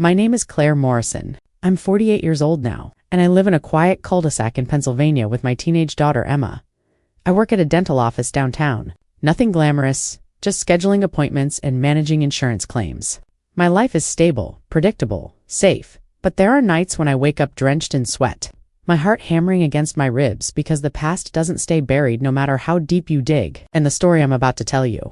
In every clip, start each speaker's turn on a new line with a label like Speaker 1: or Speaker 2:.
Speaker 1: My name is Claire Morrison. I'm 48 years old now, and I live in a quiet cul-de-sac in Pennsylvania with my teenage daughter Emma. I work at a dental office downtown. Nothing glamorous, just scheduling appointments and managing insurance claims. My life is stable, predictable, safe, but there are nights when I wake up drenched in sweat, my heart hammering against my ribs because the past doesn't stay buried no matter how deep you dig. And the story I'm about to tell you,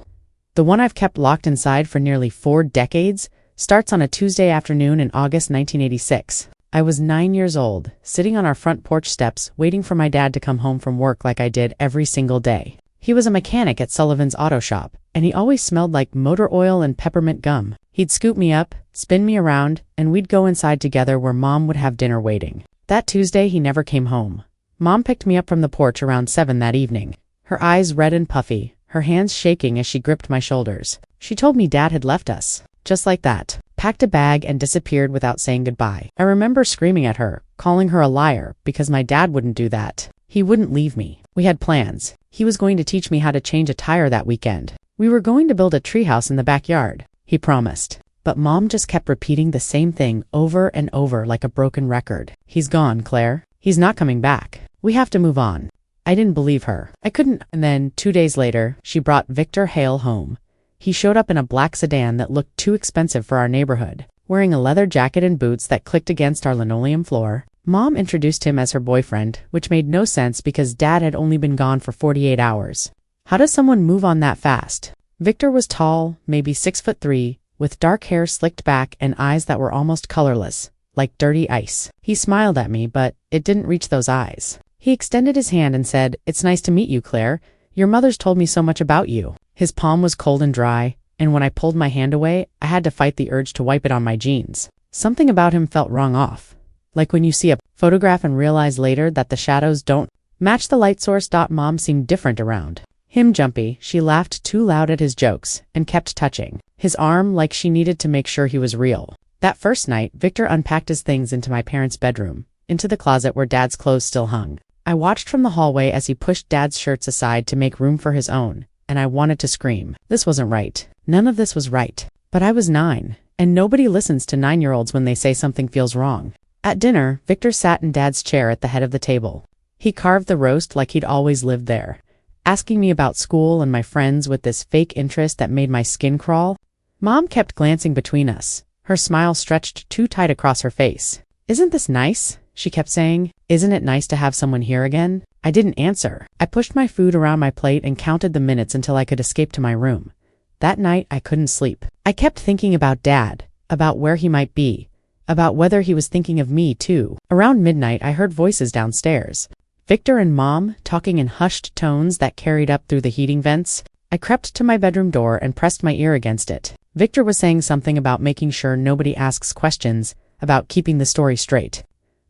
Speaker 1: the one I've kept locked inside for nearly 4 decades, starts on a Tuesday afternoon in August 1986. I was 9 years old, sitting on our front porch steps waiting for my dad to come home from work like I did every single day. He was a mechanic at Sullivan's Auto Shop, and he always smelled like motor oil and peppermint gum. He'd scoop me up, spin me around, and we'd go inside together where Mom would have dinner waiting. That Tuesday, he never came home. Mom picked me up from the porch around 7 that evening, her eyes red and puffy, her hands shaking as she gripped my shoulders. She told me Dad had left us. Just like that, packed a bag and disappeared without saying goodbye. I remember screaming at her, calling her a liar, because my dad wouldn't do that. He wouldn't leave me. We had plans. He was going to teach me how to change a tire that weekend. We were going to build a treehouse in the backyard, he promised. But Mom just kept repeating the same thing over and over like a broken record. He's gone, Claire. He's not coming back. We have to move on. I didn't believe her. I couldn't. And then, 2 days later, she brought Victor Hale home. He showed up in a black sedan that looked too expensive for our neighborhood, wearing a leather jacket and boots that clicked against our linoleum floor. Mom introduced him as her boyfriend, which made no sense because Dad had only been gone for 48 hours. How does someone move on that fast? Victor was tall, maybe 6'3", with dark hair slicked back and eyes that were almost colorless, like dirty ice. He smiled at me, but it didn't reach those eyes. He extended his hand and said, "It's nice to meet you, Claire. Your mother's told me so much about you." His palm was cold and dry, and when I pulled my hand away, I had to fight the urge to wipe it on my jeans. Something about him felt wrong off. Like when you see a photograph and realize later that the shadows don't match the light source. Mom seemed different around him. Jumpy, she laughed too loud at his jokes and kept touching his arm like she needed to make sure he was real. That first night, Victor unpacked his things into my parents' bedroom, into the closet where Dad's clothes still hung. I watched from the hallway as he pushed Dad's shirts aside to make room for his own, and I wanted to scream. This wasn't right. None of this was right. But I was 9, and nobody listens to 9-year-olds when they say something feels wrong. At dinner, Victor sat in Dad's chair at the head of the table. He carved the roast like he'd always lived there, asking me about school and my friends with this fake interest that made my skin crawl. Mom kept glancing between us, her smile stretched too tight across her face. "Isn't this nice?" she kept saying. "Isn't it nice to have someone here again?" I didn't answer. I pushed my food around my plate and counted the minutes until I could escape to my room. That night, I couldn't sleep. I kept thinking about Dad, about where he might be, about whether he was thinking of me too. Around midnight, I heard voices downstairs. Victor and Mom talking in hushed tones that carried up through the heating vents. I crept to my bedroom door and pressed my ear against it. Victor was saying something about making sure nobody asks questions, about keeping the story straight.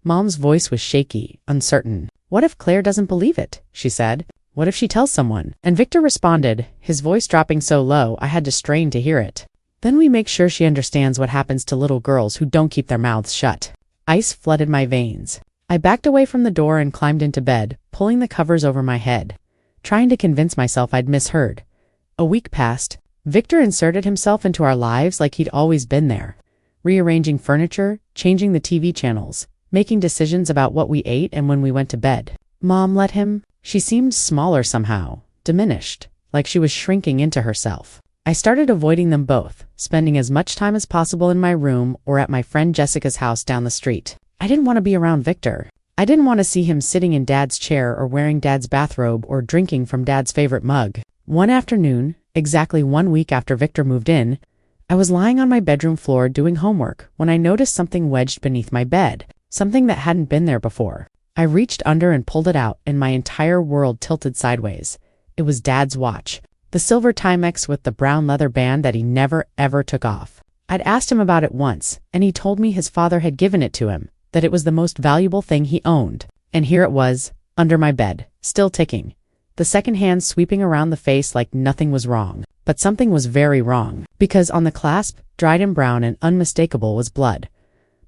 Speaker 1: Mom's voice was shaky, uncertain. "What if Claire doesn't believe it?" she said. "What if she tells someone?" And Victor responded, his voice dropping so low I had to strain to hear it. "Then we make sure she understands what happens to little girls who don't keep their mouths shut." Ice flooded my veins. I backed away from the door and climbed into bed, pulling the covers over my head, trying to convince myself I'd misheard. A week passed. Victor inserted himself into our lives like he'd always been there, rearranging furniture, changing the TV channels, making decisions about what we ate and when we went to bed. Mom let him. She seemed smaller somehow, diminished, like she was shrinking into herself. I started avoiding them both, spending as much time as possible in my room or at my friend Jessica's house down the street. I didn't want to be around Victor. I didn't want to see him sitting in Dad's chair or wearing Dad's bathrobe or drinking from Dad's favorite mug. One afternoon, exactly 1 week after Victor moved in, I was lying on my bedroom floor doing homework when I noticed something wedged beneath my bed, something that hadn't been there before. I reached under and pulled it out, and my entire world tilted sideways. It was Dad's watch, the silver Timex with the brown leather band that he never ever took off. I'd asked him about it once, and he told me his father had given it to him, that it was the most valuable thing he owned. And here it was, under my bed, still ticking. The second hand sweeping around the face like nothing was wrong. But something was very wrong, because on the clasp, dried and brown and unmistakable, was blood.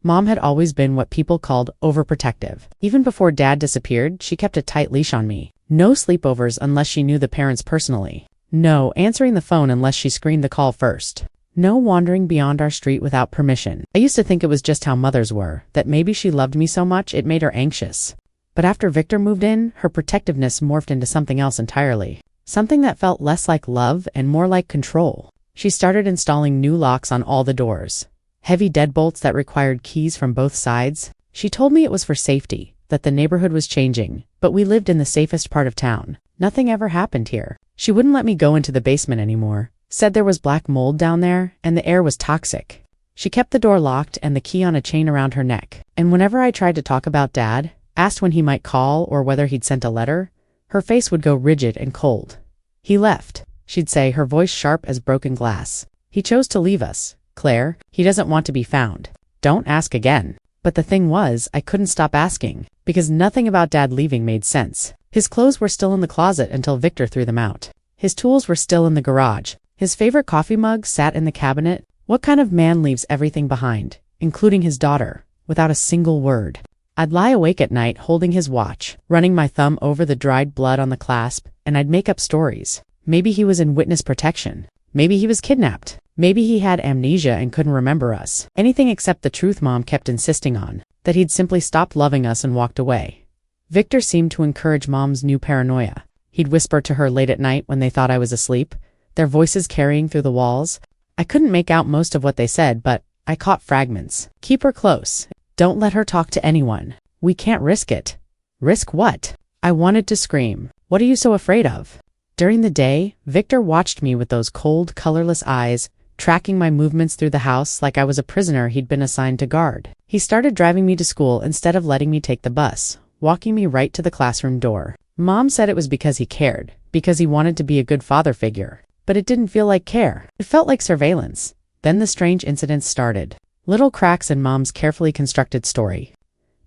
Speaker 1: Mom had always been what people called overprotective. Even before Dad disappeared, she kept a tight leash on me. No sleepovers unless she knew the parents personally. No answering the phone unless she screened the call first. No wandering beyond our street without permission. I used to think it was just how mothers were, that maybe she loved me so much it made her anxious. But after Victor moved in, her protectiveness morphed into something else entirely. Something that felt less like love and more like control. She started installing new locks on all the doors. Heavy deadbolts that required keys from both sides. She told me it was for safety, that the neighborhood was changing, but we lived in the safest part of town. Nothing ever happened here. She wouldn't let me go into the basement anymore. Said there was black mold down there, and the air was toxic. She kept the door locked and the key on a chain around her neck. And whenever I tried to talk about Dad, asked when he might call or whether he'd sent a letter, her face would go rigid and cold. He left, she'd say, her voice sharp as broken glass. He chose to leave us, Claire. He doesn't want to be found. Don't ask again. But the thing was, I couldn't stop asking, because nothing about Dad leaving made sense. His clothes were still in the closet until Victor threw them out. His tools were still in the garage. His favorite coffee mug sat in the cabinet. What kind of man leaves everything behind, including his daughter, without a single word? I'd lie awake at night holding his watch, running my thumb over the dried blood on the clasp, and I'd make up stories. Maybe he was in witness protection. Maybe he was kidnapped. Maybe he had amnesia and couldn't remember us. Anything except the truth Mom kept insisting on, that he'd simply stopped loving us and walked away. Victor seemed to encourage Mom's new paranoia. He'd whisper to her late at night when they thought I was asleep, their voices carrying through the walls. I couldn't make out most of what they said, but I caught fragments. Keep her close. Don't let her talk to anyone. We can't risk it. Risk what? I wanted to scream. What are you so afraid of? During the day, Victor watched me with those cold, colorless eyes, tracking my movements through the house like I was a prisoner he'd been assigned to guard. He started driving me to school instead of letting me take the bus, walking me right to the classroom door. Mom said it was because he cared, because he wanted to be a good father figure. But it didn't feel like care. It felt like surveillance. Then the strange incidents started. Little cracks in Mom's carefully constructed story.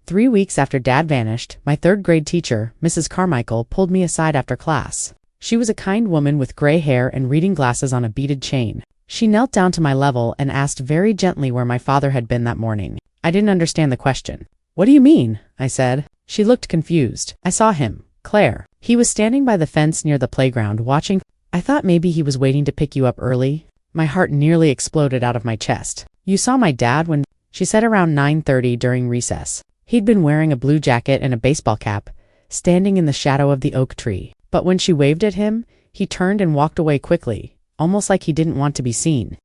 Speaker 1: 3 weeks after Dad vanished, my third-grade teacher, Mrs. Carmichael, pulled me aside after class. She was a kind woman with gray hair and reading glasses on a beaded chain. She knelt down to my level and asked very gently where my father had been that morning. I didn't understand the question. What do you mean? I said. She looked confused. I saw him, Claire. He was standing by the fence near the playground watching. I thought maybe he was waiting to pick you up early. My heart nearly exploded out of my chest. You saw my dad when? She said around 9:30 during recess. He'd been wearing a blue jacket and a baseball cap, standing in the shadow of the oak tree. But when she waved at him, he turned and walked away quickly, almost like he didn't want to be seen.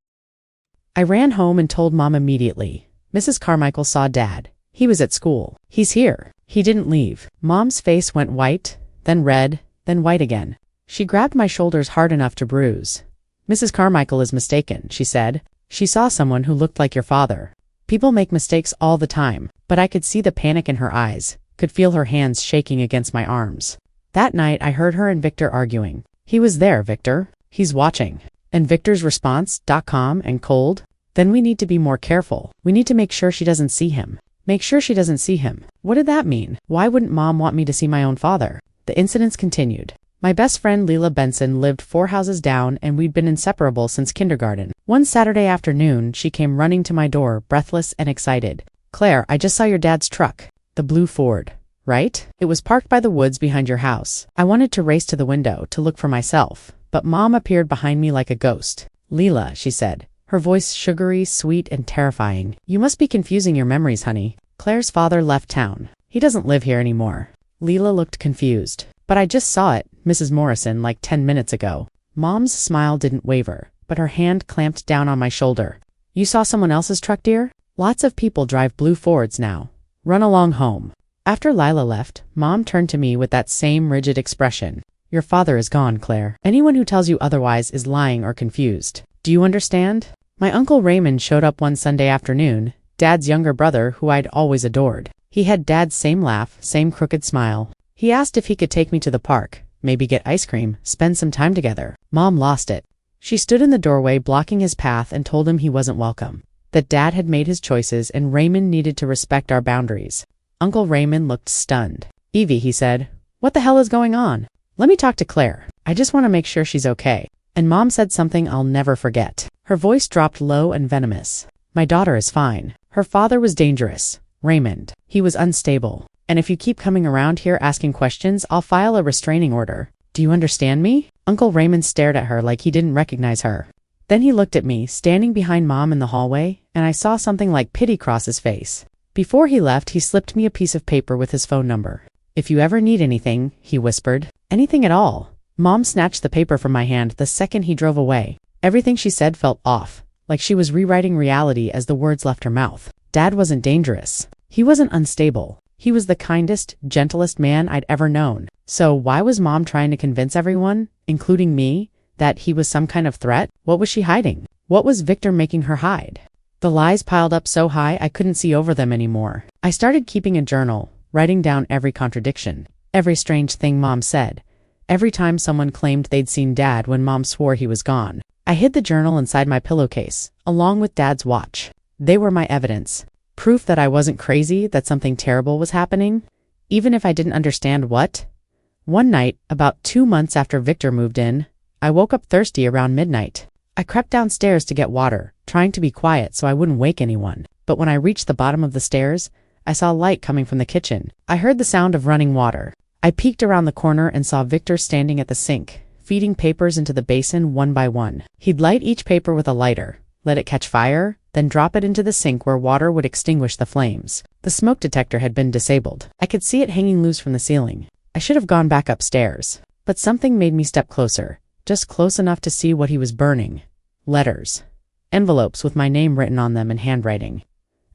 Speaker 1: I ran home and told Mom immediately. Mrs. Carmichael saw Dad. He was at school. He's here. He didn't leave. Mom's face went white, then red, then white again. She grabbed my shoulders hard enough to bruise. Mrs. Carmichael is mistaken, she said. She saw someone who looked like your father. People make mistakes all the time, but I could see the panic in her eyes, could feel her hands shaking against my arms. That night I heard her and Victor arguing. He was there, Victor. He's watching. And Victor's response, calm and cold. Then we need to be more careful. We need to make sure she doesn't see him. Make sure she doesn't see him. What did that mean? Why wouldn't Mom want me to see my own father? The incidents continued. My best friend Leela Benson lived 4 houses down and we'd been inseparable since kindergarten. One Saturday afternoon, she came running to my door, breathless and excited. Claire, I just saw your dad's truck. The blue Ford. Right? It was parked by the woods behind your house. I wanted to race to the window to look for myself, but Mom appeared behind me like a ghost. Leela, she said, her voice sugary, sweet, and terrifying. You must be confusing your memories, honey. Claire's father left town. He doesn't live here anymore. Leela looked confused. But I just saw it, Mrs. Morrison, like 10 minutes ago. Mom's smile didn't waver, but her hand clamped down on my shoulder. You saw someone else's truck, dear? Lots of people drive blue Fords now. Run along home. After Lila left, Mom turned to me with that same rigid expression. Your father is gone, Claire. Anyone who tells you otherwise is lying or confused. Do you understand? My Uncle Raymond showed up one Sunday afternoon, Dad's younger brother who I'd always adored. He had Dad's same laugh, same crooked smile. He asked if he could take me to the park, maybe get ice cream, spend some time together. Mom lost it. She stood in the doorway blocking his path and told him he wasn't welcome. That Dad had made his choices and Raymond needed to respect our boundaries. Uncle Raymond looked stunned. Evie, he said, what the hell is going on? Let me talk to Claire. I just want to make sure she's okay. And Mom said something I'll never forget. Her voice dropped low and venomous. My daughter is fine. Her father was dangerous. Raymond. He was unstable. And if you keep coming around here asking questions, I'll file a restraining order. Do you understand me? Uncle Raymond stared at her like he didn't recognize her. Then he looked at me, standing behind Mom in the hallway, and I saw something like pity cross his face. Before he left, he slipped me a piece of paper with his phone number. "If you ever need anything," he whispered. "Anything at all." Mom snatched the paper from my hand the second he drove away. Everything she said felt off, like she was rewriting reality as the words left her mouth. Dad wasn't dangerous. He wasn't unstable. He was the kindest, gentlest man I'd ever known. So why was Mom trying to convince everyone, including me, that he was some kind of threat? What was she hiding? What was Victor making her hide? The lies piled up so high I couldn't see over them anymore. I started keeping a journal, writing down every contradiction, every strange thing Mom said, every time someone claimed they'd seen Dad when Mom swore he was gone. I hid the journal inside my pillowcase, along with Dad's watch. They were my evidence. Proof that I wasn't crazy, that something terrible was happening, even if I didn't understand what. One night, about 2 months after Victor moved in, I woke up thirsty around midnight. I crept downstairs to get water, trying to be quiet so I wouldn't wake anyone. But when I reached the bottom of the stairs, I saw light coming from the kitchen. I heard the sound of running water. I peeked around the corner and saw Victor standing at the sink, feeding papers into the basin one by one. He'd light each paper with a lighter, let it catch fire, then drop it into the sink where water would extinguish the flames. The smoke detector had been disabled. I could see it hanging loose from the ceiling. I should have gone back upstairs, but something made me step closer, just close enough to see what he was burning. Letters. Envelopes with my name written on them in handwriting.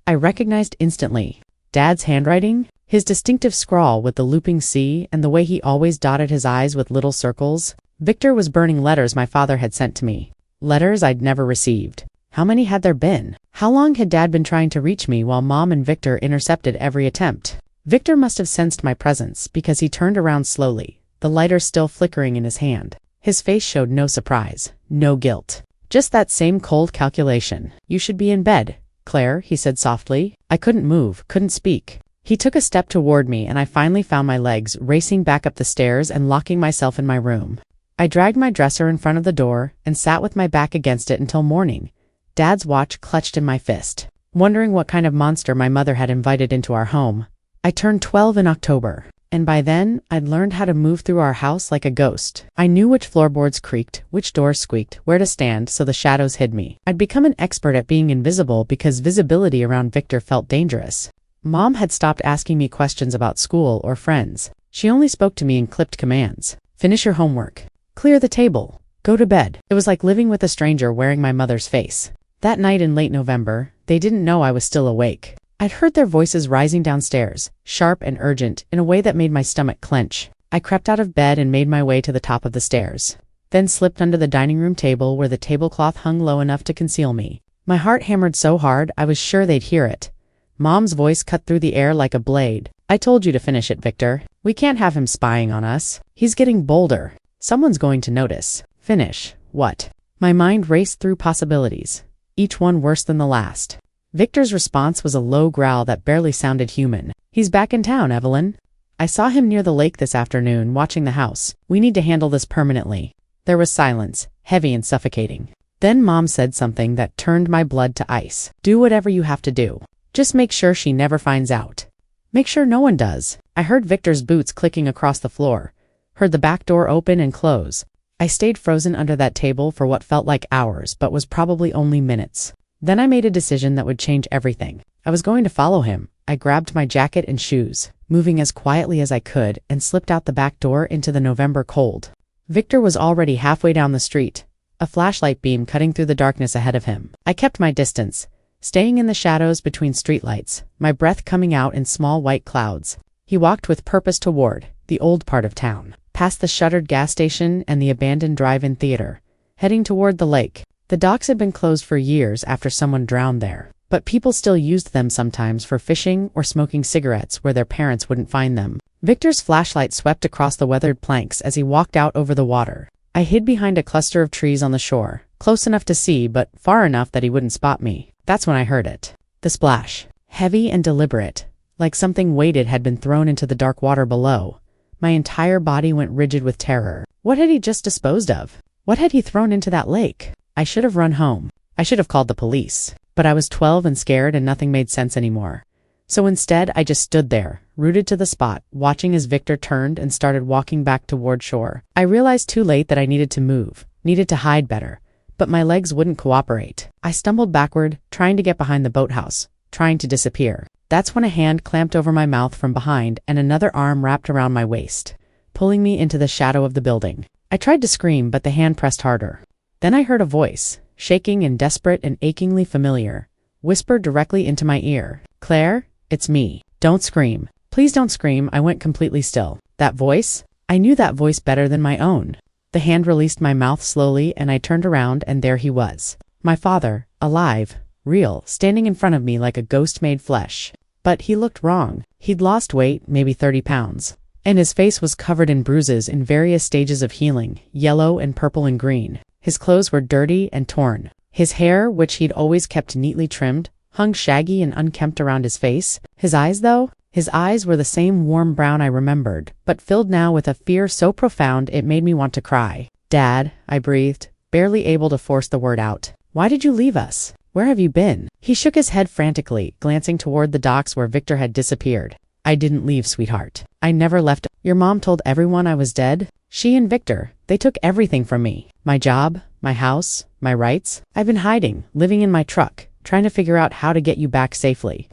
Speaker 1: I recognized instantly. Dad's handwriting? His distinctive scrawl with the looping C and the way he always dotted his I's with little circles. Victor was burning letters my father had sent to me. Letters I'd never received. How many had there been? How long had Dad been trying to reach me while Mom and Victor intercepted every attempt? Victor must have sensed my presence because he turned around slowly, the lighter still flickering in his hand. His face showed no surprise, no guilt. Just that same cold calculation. "You should be in bed, Claire," he said softly. I couldn't move, couldn't speak. He took a step toward me and I finally found my legs racing back up the stairs and locking myself in my room. I dragged my dresser in front of the door and sat with my back against it until morning, Dad's watch clutched in my fist, wondering what kind of monster my mother had invited into our home. I turned 12 in October, and by then, I'd learned how to move through our house like a ghost. I knew which floorboards creaked, which doors squeaked, where to stand so the shadows hid me. I'd become an expert at being invisible because visibility around Victor felt dangerous. Mom had stopped asking me questions about school or friends. She only spoke to me in clipped commands. "Finish your homework. Clear the table. Go to bed." It was like living with a stranger wearing my mother's face. That night in late November, they didn't know I was still awake. I'd heard their voices rising downstairs, sharp and urgent, in a way that made my stomach clench. I crept out of bed and made my way to the top of the stairs, then slipped under the dining room table where the tablecloth hung low enough to conceal me. My heart hammered so hard I was sure they'd hear it. Mom's voice cut through the air like a blade. "I told you to finish it, Victor. We can't have him spying on us. He's getting bolder. Someone's going to notice." Finish what? My mind raced through possibilities, each one worse than the last. Victor's response was a low growl that barely sounded human. "He's back in town, Evelyn. I saw him near the lake this afternoon, watching the house. We need to handle this permanently." There was silence, heavy and suffocating. Then Mom said something that turned my blood to ice. "Do whatever you have to do. Just make sure she never finds out. Make sure no one does." I heard Victor's boots clicking across the floor, heard the back door open and close. I stayed frozen under that table for what felt like hours, but was probably only minutes. Then I made a decision that would change everything. I was going to follow him. I grabbed my jacket and shoes, moving as quietly as I could, and slipped out the back door into the November cold. Victor was already halfway down the street, a flashlight beam cutting through the darkness ahead of him. I kept my distance, staying in the shadows between streetlights, my breath coming out in small white clouds. He walked with purpose toward the old part of town, past the shuttered gas station and the abandoned drive-in theater, heading toward the lake. The docks had been closed for years after someone drowned there, but people still used them sometimes for fishing or smoking cigarettes where their parents wouldn't find them. Victor's flashlight swept across the weathered planks as he walked out over the water. I hid behind a cluster of trees on the shore, close enough to see but far enough that he wouldn't spot me. That's when I heard it. The splash. Heavy and deliberate, like something weighted had been thrown into the dark water below. My entire body went rigid with terror. What had he just disposed of? What had he thrown into that lake? I should have run home. I should have called the police. But I was 12 and scared and nothing made sense anymore. So instead, I just stood there, rooted to the spot, watching as Victor turned and started walking back toward shore. I realized too late that I needed to move, needed to hide better. but my legs wouldn't cooperate. I stumbled backward, trying to get behind the boathouse, trying to disappear. That's when a hand clamped over my mouth from behind and another arm wrapped around my waist, pulling me into the shadow of the building. I tried to scream, but the hand pressed harder. Then I heard a voice, shaking and desperate and achingly familiar, whisper directly into my ear. "Claire, it's me. Don't scream. Please don't scream." I went completely still. That voice? I knew that voice better than my own. The hand released my mouth slowly and I turned around and there he was. My father, alive, real, standing in front of me like a ghost made flesh. But he looked wrong. He'd lost weight, maybe 30 pounds. And his face was covered in bruises in various stages of healing, yellow and purple and green. His clothes were dirty and torn. His hair, which he'd always kept neatly trimmed, hung shaggy and unkempt around his face. His eyes, though? His eyes were the same warm brown I remembered, but filled now with a fear so profound it made me want to cry. "Dad," I breathed, barely able to force the word out. "Why did you leave us? Where have you been?" He shook his head frantically, glancing toward the docks where Victor had disappeared. "I didn't leave, sweetheart. I never left. Your mom told everyone I was dead. She and Victor, they took everything from me. My job, my house, my rights. I've been hiding, living in my truck, trying to figure out how to get you back safely."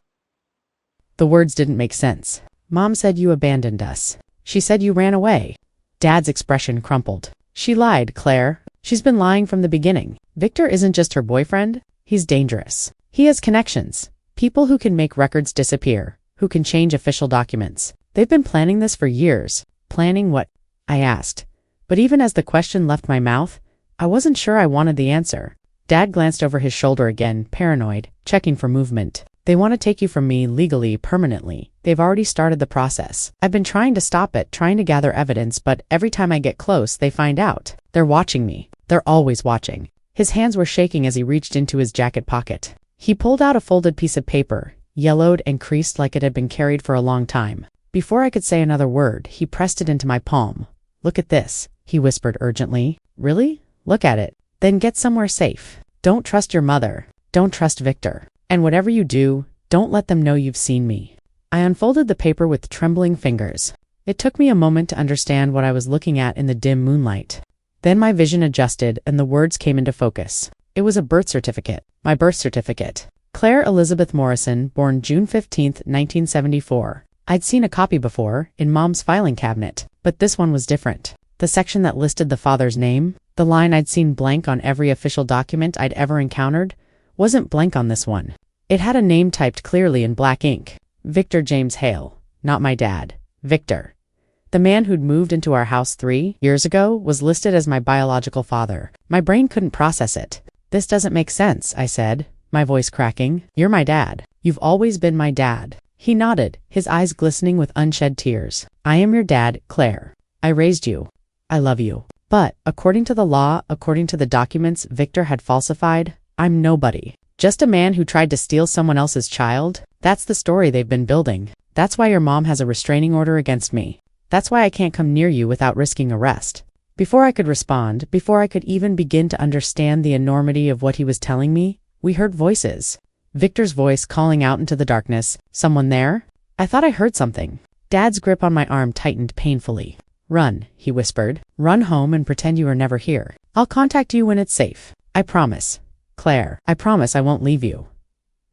Speaker 1: The words didn't make sense. "Mom said you abandoned us. She said you ran away." Dad's expression crumpled. "She lied, Claire. She's been lying from the beginning. Victor isn't just her boyfriend. He's dangerous. He has connections. People who can make records disappear, who can change official documents. They've been planning this for years." "Planning what?" I asked. But even as the question left my mouth, I wasn't sure I wanted the answer. Dad glanced over his shoulder again, paranoid, checking for movement. "They want to take you from me legally, permanently. They've already started the process. I've been trying to stop it, trying to gather evidence, but every time I get close, they find out. They're watching me. They're always watching." His hands were shaking as he reached into his jacket pocket. He pulled out a folded piece of paper, yellowed and creased like it had been carried for a long time. Before I could say another word, he pressed it into my palm. "Look at this," he whispered urgently. "Really? Look at it. Then get somewhere safe. Don't trust your mother. Don't trust Victor. And whatever you do, don't let them know you've seen me." I unfolded the paper with trembling fingers. It took me a moment to understand what I was looking at in the dim moonlight. Then my vision adjusted and the words came into focus. It was a birth certificate. My birth certificate. Claire Elizabeth Morrison, born June 15, 1974. I'd seen a copy before, in Mom's filing cabinet, but this one was different. The section that listed the father's name, the line I'd seen blank on every official document I'd ever encountered, wasn't blank on this one. It had a name typed clearly in black ink. Victor James Hale. Not my dad. Victor. The man who'd moved into our house 3 years ago was listed as my biological father. My brain couldn't process it. "This doesn't make sense," I said, my voice cracking. "You're my dad. You've always been my dad." He nodded, his eyes glistening with unshed tears. "I am your dad, Claire. I raised you. I love you. But, according to the law, according to the documents Victor had falsified, I'm nobody. Just a man who tried to steal someone else's child? That's the story they've been building. That's why your mom has a restraining order against me. That's why I can't come near you without risking arrest." Before I could respond, before I could even begin to understand the enormity of what he was telling me, we heard voices. Victor's voice calling out into the darkness, "Someone there?" I thought I heard something. Dad's grip on my arm tightened painfully. "Run," he whispered. "Run home and pretend you are never here. I'll contact you when it's safe. I promise. Claire, I promise I won't leave you."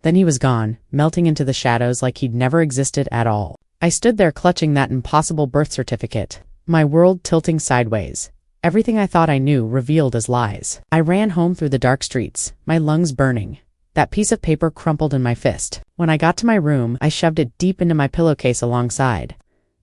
Speaker 1: Then he was gone, melting into the shadows like he'd never existed at all. I stood there clutching that impossible birth certificate, my world tilting sideways. Everything I thought I knew revealed as lies. I ran home through the dark streets, my lungs burning. That piece of paper crumpled in my fist. When I got to my room, I shoved it deep into my pillowcase alongside.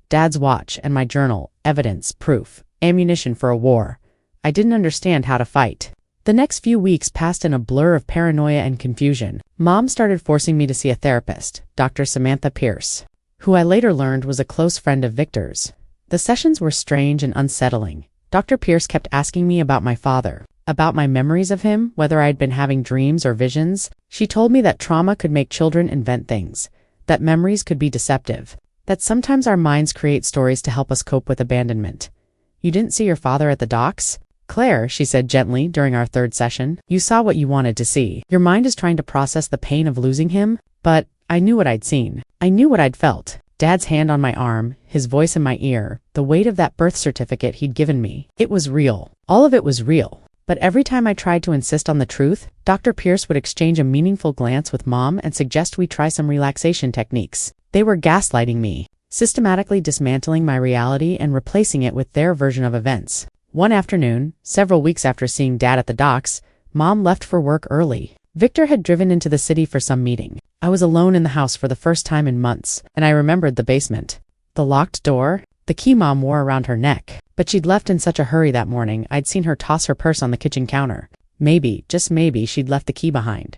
Speaker 1: Dad's watch and my journal, evidence, proof, ammunition for a war. I didn't understand how to fight. The next few weeks passed in a blur of paranoia and confusion. Mom started forcing me to see a therapist, Dr. Samantha Pierce, who I later learned was a close friend of Victor's. The sessions were strange and unsettling. Dr. Pierce kept asking me about my father, about my memories of him, whether I'd been having dreams or visions. She told me that trauma could make children invent things, that memories could be deceptive, that sometimes our minds create stories to help us cope with abandonment. "You didn't see your father at the docks? Claire," she said gently during our third session, "you saw what you wanted to see. Your mind is trying to process the pain of losing him." But I knew what I'd seen. I knew what I'd felt. Dad's hand on my arm, his voice in my ear, the weight of that birth certificate he'd given me. It was real. All of it was real. But every time I tried to insist on the truth, Dr. Pierce would exchange a meaningful glance with Mom and suggest we try some relaxation techniques. They were gaslighting me, systematically dismantling my reality and replacing it with their version of events. One afternoon, several weeks after seeing Dad at the docks, Mom left for work early. Victor had driven into the city for some meeting. I was alone in the house for the first time in months, and I remembered the basement. The locked door, the key Mom wore around her neck. But she'd left in such a hurry that morning, I'd seen her toss her purse on the kitchen counter. Maybe, just maybe, she'd left the key behind.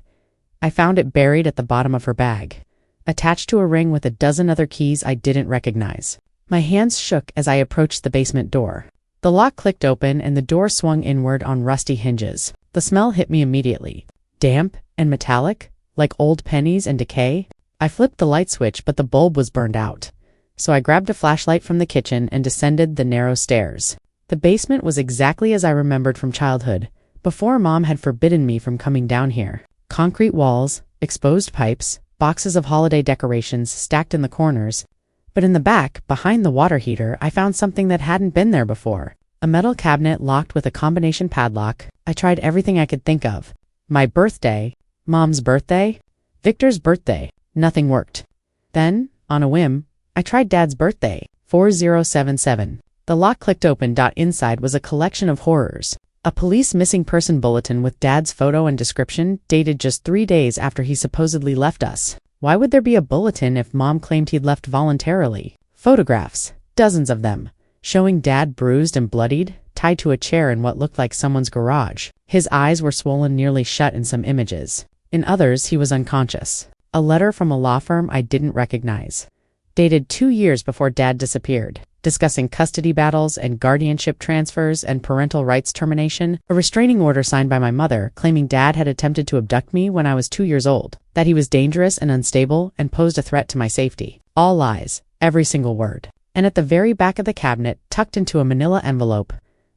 Speaker 1: I found it buried at the bottom of her bag, attached to a ring with a dozen other keys I didn't recognize. My hands shook as I approached the basement door. The lock clicked open and the door swung inward on rusty hinges. The smell hit me immediately. Damp and metallic, like old pennies and decay. I flipped the light switch, but the bulb was burned out. So I grabbed a flashlight from the kitchen and descended the narrow stairs. The basement was exactly as I remembered from childhood, before Mom had forbidden me from coming down here. Concrete walls, exposed pipes, boxes of holiday decorations stacked in the corners. But in the back, behind the water heater, I found something that hadn't been there before. A metal cabinet locked with a combination padlock. I tried everything I could think of. My birthday, Mom's birthday, Victor's birthday. Nothing worked. Then, on a whim, I tried Dad's birthday, 4077. The lock clicked open. Inside was a collection of horrors. A police missing person bulletin with Dad's photo and description, dated just 3 days after he supposedly left us. Why would there be a bulletin if Mom claimed he'd left voluntarily? Photographs, dozens of them, showing Dad bruised and bloodied, tied to a chair in what looked like someone's garage. His eyes were swollen nearly shut in some images. In others, he was unconscious. A letter from a law firm I didn't recognize, dated 2 years before Dad disappeared, discussing custody battles and guardianship transfers and parental rights termination. A restraining order signed by my mother claiming Dad had attempted to abduct me when I was 2 years old, that he was dangerous and unstable and posed a threat to my safety. All lies, every single word. And at the very back of the cabinet, tucked into a manila envelope,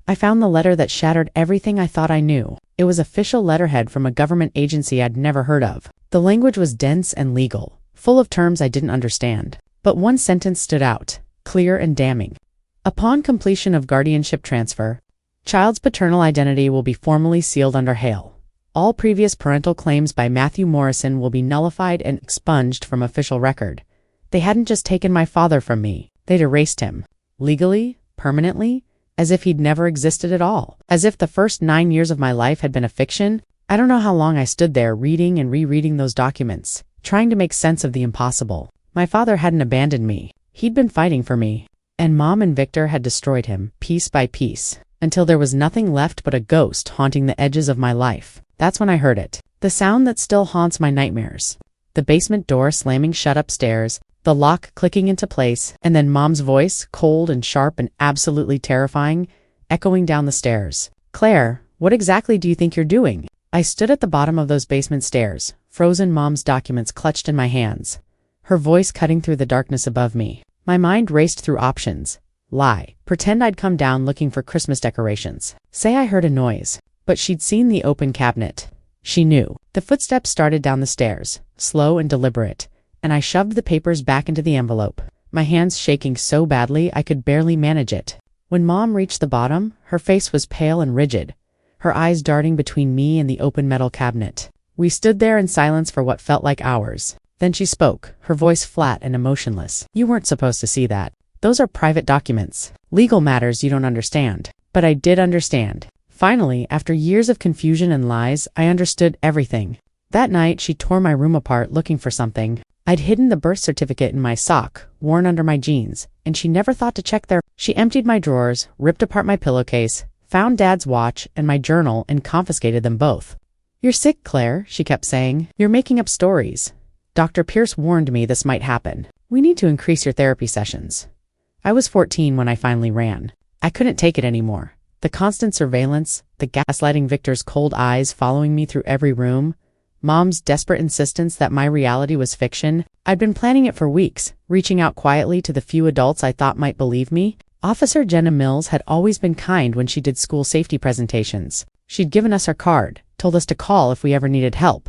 Speaker 1: I found the letter that shattered everything I thought I knew. It was official letterhead from a government agency I'd never heard of. The language was dense and legal, full of terms I didn't understand. But one sentence stood out, clear and damning. Upon completion of guardianship transfer, child's paternal identity will be formally sealed under Hale. All previous parental claims by Matthew Morrison will be nullified and expunged from official record. They hadn't just taken my father from me, they'd erased him. Legally, permanently, as if he'd never existed at all. As if the first 9 years of my life had been a fiction. I don't know how long I stood there reading and rereading those documents, trying to make sense of the impossible. My father hadn't abandoned me. He'd been fighting for me. And Mom and Victor had destroyed him, piece by piece, until there was nothing left but a ghost haunting the edges of my life. That's when I heard it. The sound that still haunts my nightmares. The basement door slamming shut upstairs, the lock clicking into place, and then Mom's voice, cold and sharp and absolutely terrifying, echoing down the stairs. "Claire, what exactly do you think you're doing?" I stood at the bottom of those basement stairs, frozen Mom's documents clutched in my hands, her voice cutting through the darkness above me. My mind raced through options. Lie. Pretend I'd come down looking for Christmas decorations. Say I heard a noise. But she'd seen the open cabinet. She knew. The footsteps started down the stairs, slow and deliberate, and I shoved the papers back into the envelope, my hands shaking so badly I could barely manage it. When Mom reached the bottom, her face was pale and rigid, her eyes darting between me and the open metal cabinet. We stood there in silence for what felt like hours. Then she spoke, her voice flat and emotionless. "You weren't supposed to see that. Those are private documents. Legal matters you don't understand." But I did understand. Finally, after years of confusion and lies, I understood everything. That night, she tore my room apart looking for something. I'd hidden the birth certificate in my sock, worn under my jeans, and she never thought to check there. She emptied my drawers, ripped apart my pillowcase, found Dad's watch and my journal, and confiscated them both. "You're sick, Claire," she kept saying. "You're making up stories. Dr. Pierce warned me this might happen. We need to increase your therapy sessions." I was 14 when I finally ran. I couldn't take it anymore. The constant surveillance, the gaslighting, Victor's cold eyes following me through every room, Mom's desperate insistence that my reality was fiction. I'd been planning it for weeks, reaching out quietly to the few adults I thought might believe me. Officer Jenna Mills had always been kind when she did school safety presentations. She'd given us her card, told us to call if we ever needed help.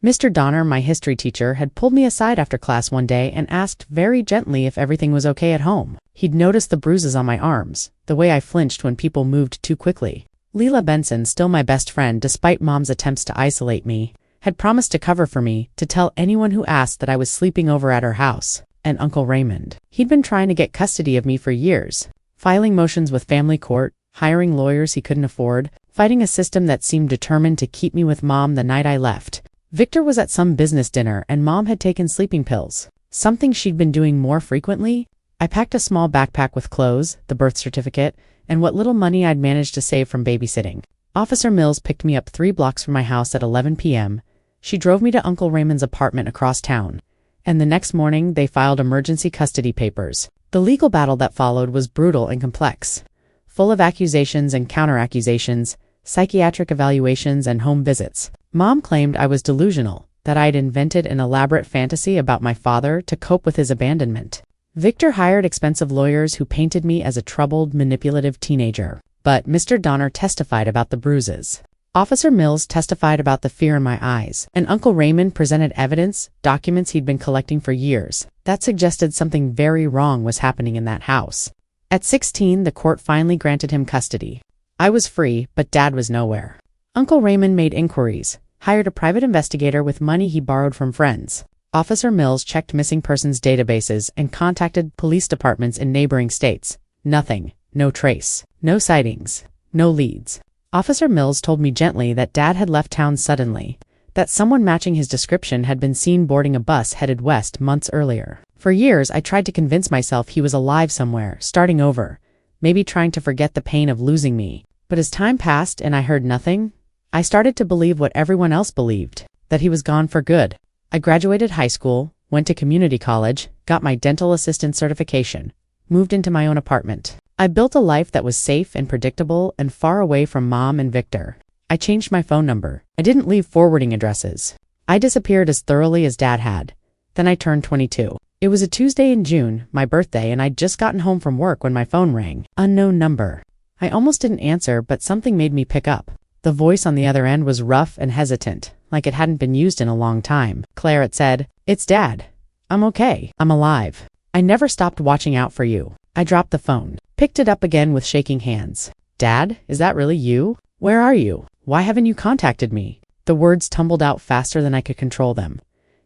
Speaker 1: Mr. Donner, my history teacher, had pulled me aside after class one day and asked very gently if everything was okay at home. He'd noticed the bruises on my arms, the way I flinched when people moved too quickly. Leila Benson, still my best friend despite Mom's attempts to isolate me, had promised to cover for me, to tell anyone who asked that I was sleeping over at her house, and Uncle Raymond. He'd been trying to get custody of me for years, filing motions with family court, hiring lawyers he couldn't afford, fighting a system that seemed determined to keep me with Mom the night I left. Victor was at some business dinner and Mom had taken sleeping pills, something she'd been doing more frequently. I packed a small backpack with clothes, the birth certificate, and what little money I'd managed to save from babysitting. Officer Mills picked me up 3 blocks from my house at 11 p.m. She drove me to Uncle Raymond's apartment across town, and the next morning they filed emergency custody papers. The legal battle that followed was brutal and complex, full of accusations and counter-accusations, psychiatric evaluations and home visits. Mom claimed I was delusional, that I'd invented an elaborate fantasy about my father to cope with his abandonment. Victor hired expensive lawyers who painted me as a troubled, manipulative teenager. But Mr. Donner testified about the bruises. Officer Mills testified about the fear in my eyes, and Uncle Raymond presented evidence, documents he'd been collecting for years, that suggested something very wrong was happening in that house. At 16, the court finally granted him custody. I was free, but Dad was nowhere. Uncle Raymond made inquiries, hired a private investigator with money he borrowed from friends. Officer Mills checked missing persons databases and contacted police departments in neighboring states. Nothing, no trace, no sightings, no leads. Officer Mills told me gently that Dad had left town suddenly, that someone matching his description had been seen boarding a bus headed west months earlier. For years, I tried to convince myself he was alive somewhere, starting over, maybe trying to forget the pain of losing me. But as time passed and I heard nothing, I started to believe what everyone else believed, that he was gone for good. I graduated high school, went to community college, got my dental assistant certification, moved into my own apartment. I built a life that was safe and predictable and far away from Mom and Victor. I changed my phone number. I didn't leave forwarding addresses. I disappeared as thoroughly as Dad had. Then I turned 22. It was a Tuesday in June, my birthday, and I'd just gotten home from work when my phone rang. Unknown number. I almost didn't answer, but something made me pick up. The voice on the other end was rough and hesitant, like it hadn't been used in a long time. "Claire," it said. "It's Dad. I'm okay. I'm alive. I never stopped watching out for you." I dropped the phone, picked it up again with shaking hands. "Dad, is that really you? Where are you? Why haven't you contacted me?" The words tumbled out faster than I could control them.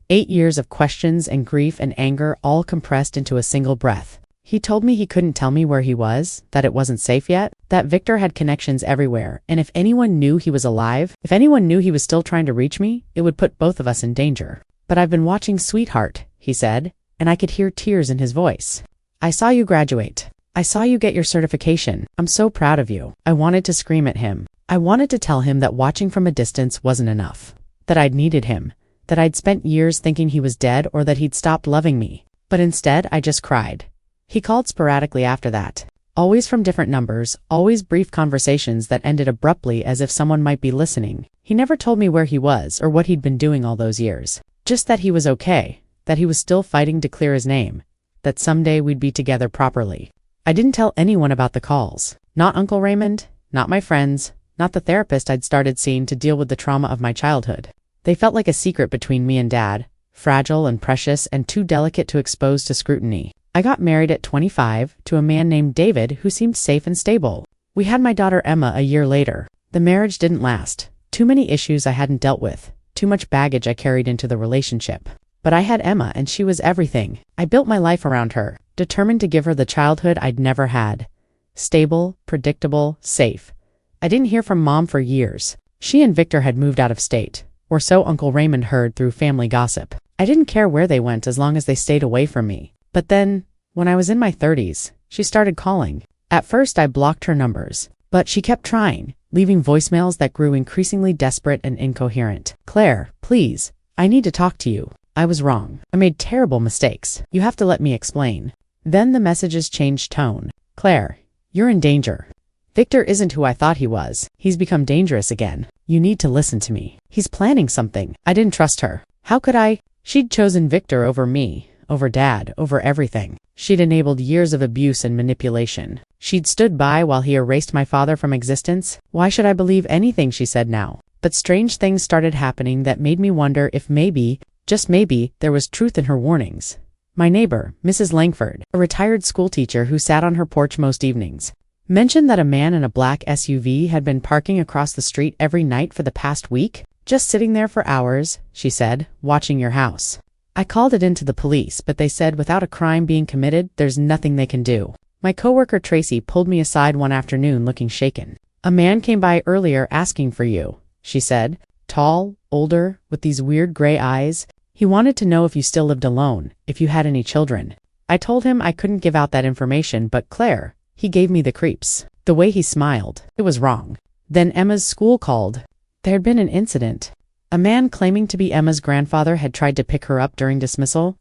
Speaker 1: 8 years of questions and grief and anger all compressed into a single breath. He told me he couldn't tell me where he was, that it wasn't safe yet, that Victor had connections everywhere, and if anyone knew he was alive, if anyone knew he was still trying to reach me, it would put both of us in danger. "But I've been watching, sweetheart," he said, and I could hear tears in his voice. "I saw you graduate. I saw you get your certification. I'm so proud of you." I wanted to scream at him. I wanted to tell him that watching from a distance wasn't enough, that I'd needed him, that I'd spent years thinking he was dead or that he'd stopped loving me. But instead, I just cried. He called sporadically after that, always from different numbers, always brief conversations that ended abruptly as if someone might be listening. He never told me where he was or what he'd been doing all those years, just that he was okay, that he was still fighting to clear his name, that someday we'd be together properly. I didn't tell anyone about the calls. Not Uncle Raymond, not my friends, not the therapist I'd started seeing to deal with the trauma of my childhood. They felt like a secret between me and Dad, fragile and precious and too delicate to expose to scrutiny. I got married at 25 to a man named David who seemed safe and stable. We had my daughter Emma a year later. The marriage didn't last. Too many issues I hadn't dealt with. Too much baggage I carried into the relationship. But I had Emma and she was everything. I built my life around her, determined to give her the childhood I'd never had. Stable, predictable, safe. I didn't hear from Mom for years. She and Victor had moved out of state, or so Uncle Raymond heard through family gossip. I didn't care where they went as long as they stayed away from me. But then, when I was in my 30s, she started calling. At first I blocked her numbers, but she kept trying, leaving voicemails that grew increasingly desperate and incoherent. "Claire, please, I need to talk to you. I was wrong. I made terrible mistakes. You have to let me explain." Then the messages changed tone. "Claire, you're in danger. Victor isn't who I thought he was. He's become dangerous again. You need to listen to me. He's planning something." I didn't trust her. How could I? She'd chosen Victor over me, over Dad, over everything. She'd enabled years of abuse and manipulation. She'd stood by while he erased my father from existence. Why should I believe anything she said now? But strange things started happening that made me wonder if maybe, just maybe, there was truth in her warnings. My neighbor, Mrs. Langford, a retired schoolteacher who sat on her porch most evenings, Mentioned that a man in a black SUV had been parking across the street every night for the past week, just sitting there for hours, she said, watching your house. I called it into the police, but they said without a crime being committed, there's nothing they can do. My coworker Tracy pulled me aside one afternoon looking shaken. A man came by earlier asking for you, she said. Tall, older, with these weird gray eyes. He wanted to know if you still lived alone, if you had any children. I told him I couldn't give out that information, but Claire, he gave me the creeps. The way he smiled, it was wrong. Then Emma's school called. There had been an incident. A man claiming to be Emma's grandfather had tried to pick her up during dismissal.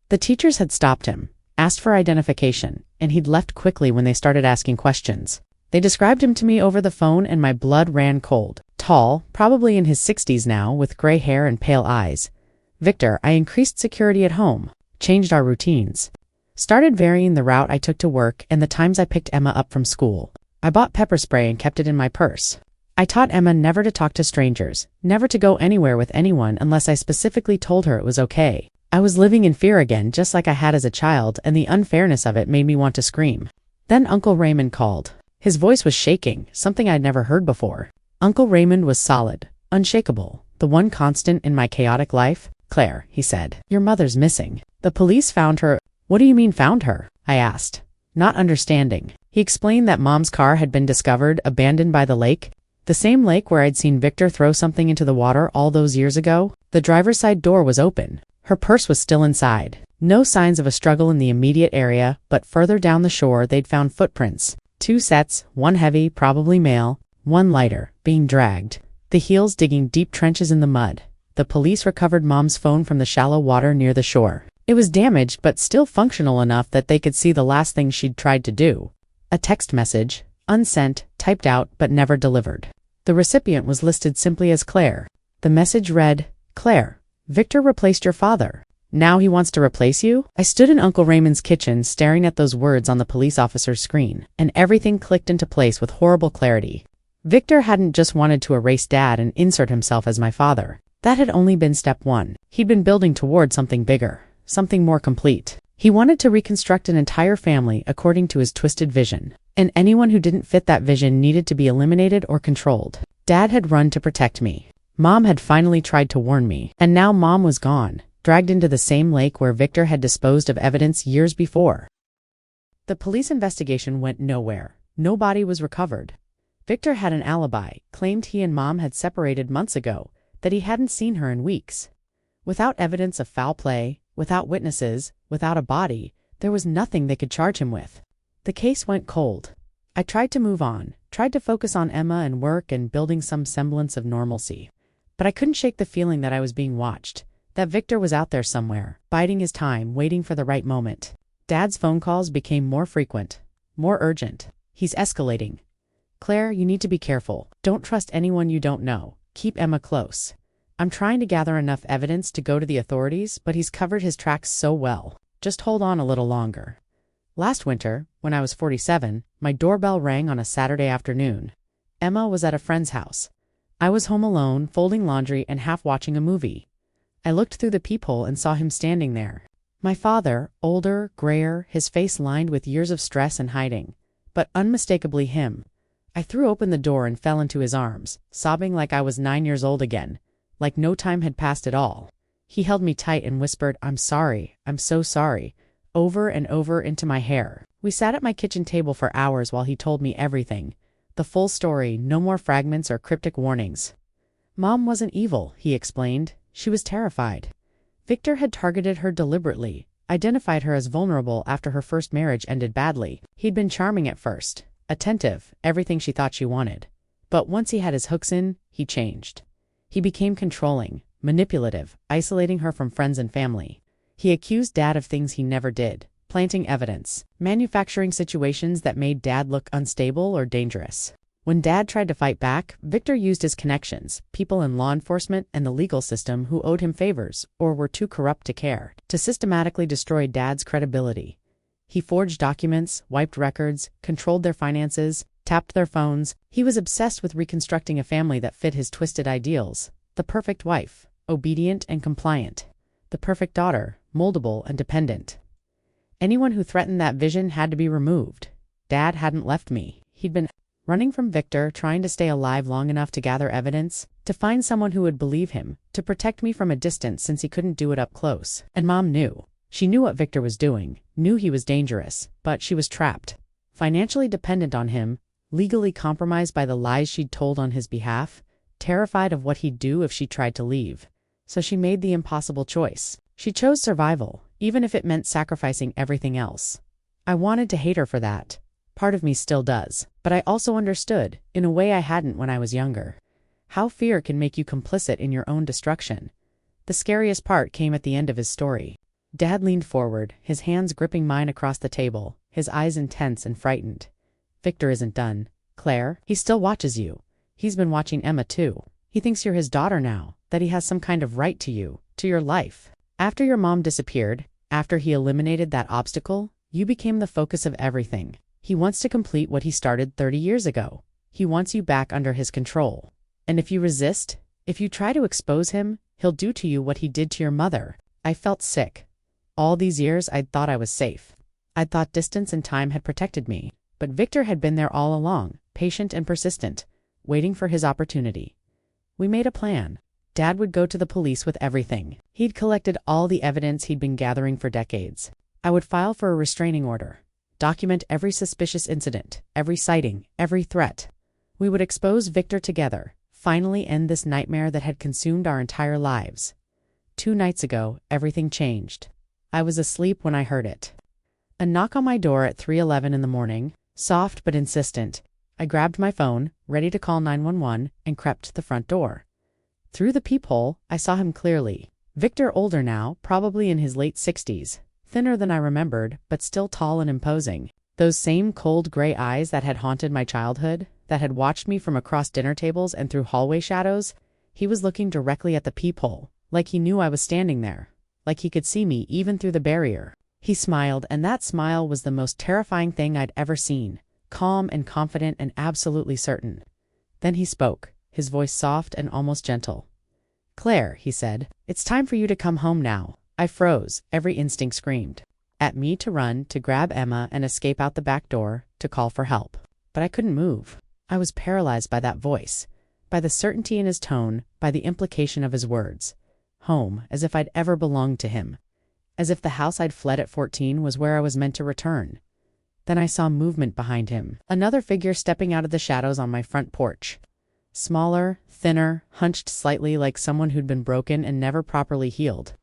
Speaker 1: The teachers had stopped him, asked for identification, and he'd left quickly when they started asking questions. They described him to me over the phone and my blood ran cold. Tall, probably in his 60s now, with gray hair and pale eyes. Victor, I increased security at home, changed our routines. Started varying the route I took to work and the times I picked Emma up from school. I bought pepper spray and kept it in my purse. I taught Emma never to talk to strangers, never to go anywhere with anyone unless I specifically told her it was okay. I was living in fear again just like I had as a child, and the unfairness of it made me want to scream. Then Uncle Raymond called. His voice was shaking, something I'd never heard before. Uncle Raymond was solid, unshakable, the one constant in my chaotic life. Claire, he said, your mother's missing. The police found her. What do you mean found her? I asked, not understanding. He explained that Mom's car had been discovered, abandoned by the lake. The same lake where I'd seen Victor throw something into the water all those years ago. The driver's side door was open. Her purse was still inside. No signs of a struggle in the immediate area, but further down the shore they'd found footprints. 2 sets, one heavy, probably male, one lighter, being dragged. The heels digging deep trenches in the mud. The police recovered Mom's phone from the shallow water near the shore. It was damaged but still functional enough that they could see the last thing she'd tried to do. A text message, unsent, typed out but never delivered. The recipient was listed simply as Claire. The message read, Claire, Victor replaced your father. Now he wants to replace you? I stood in Uncle Raymond's kitchen staring at those words on the police officer's screen, and everything clicked into place with horrible clarity. Victor hadn't just wanted to erase Dad and insert himself as my father. That had only been step 1. He'd been building toward something bigger, something more complete. He wanted to reconstruct an entire family according to his twisted vision, and anyone who didn't fit that vision needed to be eliminated or controlled. Dad had run to protect me. Mom had finally tried to warn me, and now Mom was gone, dragged into the same lake where Victor had disposed of evidence years before. The police investigation went nowhere. No body was recovered. Victor had an alibi, claimed he and Mom had separated months ago, that he hadn't seen her in weeks. Without evidence of foul play, without witnesses, without a body, there was nothing they could charge him with. The case went cold. I tried to move on, tried to focus on Emma and work and building some semblance of normalcy. But I couldn't shake the feeling that I was being watched, that Victor was out there somewhere, biding his time, waiting for the right moment. Dad's phone calls became more frequent, more urgent. He's escalating. Claire, you need to be careful. Don't trust anyone you don't know. Keep Emma close. I'm trying to gather enough evidence to go to the authorities, but he's covered his tracks so well. Just hold on a little longer. Last winter, when I was 47, my doorbell rang on a Saturday afternoon. Emma was at a friend's house. I was home alone, folding laundry and half watching a movie. I looked through the peephole and saw him standing there. My father, older, grayer, his face lined with years of stress and hiding, but unmistakably him. I threw open the door and fell into his arms, sobbing like I was 9 years old again, like no time had passed at all. He held me tight and whispered, I'm sorry, I'm so sorry, over and over into my hair. We sat at my kitchen table for hours while he told me everything. The full story, no more fragments or cryptic warnings. Mom wasn't evil, he explained. She was terrified. Victor had targeted her deliberately, identified her as vulnerable after her first marriage ended badly. He'd been charming at first, attentive, everything she thought she wanted. But once he had his hooks in, he changed. He became controlling, manipulative, isolating her from friends and family. He accused Dad of things he never did, planting evidence, manufacturing situations that made Dad look unstable or dangerous. When Dad tried to fight back, Victor used his connections, people in law enforcement and the legal system who owed him favors or were too corrupt to care, to systematically destroy Dad's credibility. He forged documents, wiped records, controlled their finances, tapped their phones. He was obsessed with reconstructing a family that fit his twisted ideals. The perfect wife, obedient and compliant. The perfect daughter, moldable and dependent. Anyone who threatened that vision had to be removed. Dad hadn't left me. He'd been running from Victor, trying to stay alive long enough to gather evidence, to find someone who would believe him, to protect me from a distance since he couldn't do it up close. And Mom knew. She knew what Victor was doing, knew he was dangerous, but she was trapped. Financially dependent on him, legally compromised by the lies she'd told on his behalf, terrified of what he'd do if she tried to leave. So she made the impossible choice. She chose survival, even if it meant sacrificing everything else. I wanted to hate her for that. Part of me still does, but I also understood, in a way I hadn't when I was younger, how fear can make you complicit in your own destruction. The scariest part came at the end of his story. Dad leaned forward, his hands gripping mine across the table, his eyes intense and frightened. Victor isn't done, Claire. He still watches you. He's been watching Emma too. He thinks you're his daughter now, that he has some kind of right to you, to your life. After your mom disappeared, after he eliminated that obstacle, you became the focus of everything. He wants to complete what he started 30 years ago. He wants you back under his control. And if you resist, if you try to expose him, he'll do to you what he did to your mother. I felt sick. All these years I'd thought I was safe. I'd thought distance and time had protected me. But Victor had been there all along, patient and persistent, waiting for his opportunity. We made a plan. Dad would go to the police with everything. He'd collected all the evidence he'd been gathering for decades. I would file for a restraining order. Document every suspicious incident, every sighting, every threat. We would expose Victor together, finally end this nightmare that had consumed our entire lives. 2 nights ago, everything changed. I was asleep when I heard it. A knock on my door at 3:11 in the morning, soft but insistent. I grabbed my phone, ready to call 911, and crept to the front door. Through the peephole, I saw him clearly. Victor, older now, probably in his late 60s. Thinner than I remembered, but still tall and imposing. Those same cold gray eyes that had haunted my childhood, that had watched me from across dinner tables and through hallway shadows. He was looking directly at the peephole, like he knew I was standing there, like he could see me even through the barrier. He smiled, and that smile was the most terrifying thing I'd ever seen, calm and confident and absolutely certain. Then he spoke, his voice soft and almost gentle. "Claire," he said, "it's time for you to come home now." I froze, every instinct screamed at me to run, to grab Emma and escape out the back door, to call for help. But I couldn't move. I was paralyzed by that voice, by the certainty in his tone, by the implication of his words. Home, as if I'd ever belonged to him. As if the house I'd fled at 14 was where I was meant to return. Then I saw movement behind him, another figure stepping out of the shadows on my front porch. Smaller, thinner, hunched slightly like someone who'd been broken and never properly healed.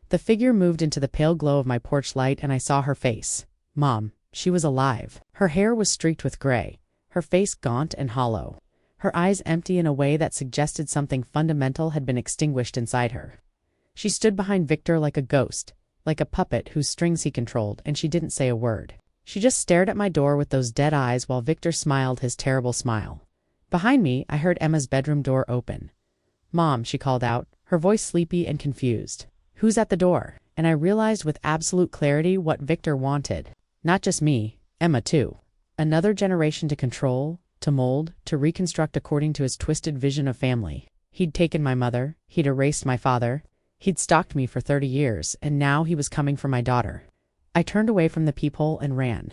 Speaker 1: The figure moved into the pale glow of my porch light, and I saw her face. Mom. She was alive. Her hair was streaked with gray, her face gaunt and hollow, her eyes empty in a way that suggested something fundamental had been extinguished inside her. She stood behind Victor like a ghost, like a puppet whose strings he controlled, and she didn't say a word. She just stared at my door with those dead eyes while Victor smiled his terrible smile. Behind me, I heard Emma's bedroom door open. "Mom," she called out, her voice sleepy and confused. "Who's at the door?" And I realized with absolute clarity what Victor wanted. Not just me, Emma too. Another generation to control, to mold, to reconstruct according to his twisted vision of family. He'd taken my mother, he'd erased my father, he'd stalked me for 30 years, and now he was coming for my daughter. I turned away from the peephole and ran.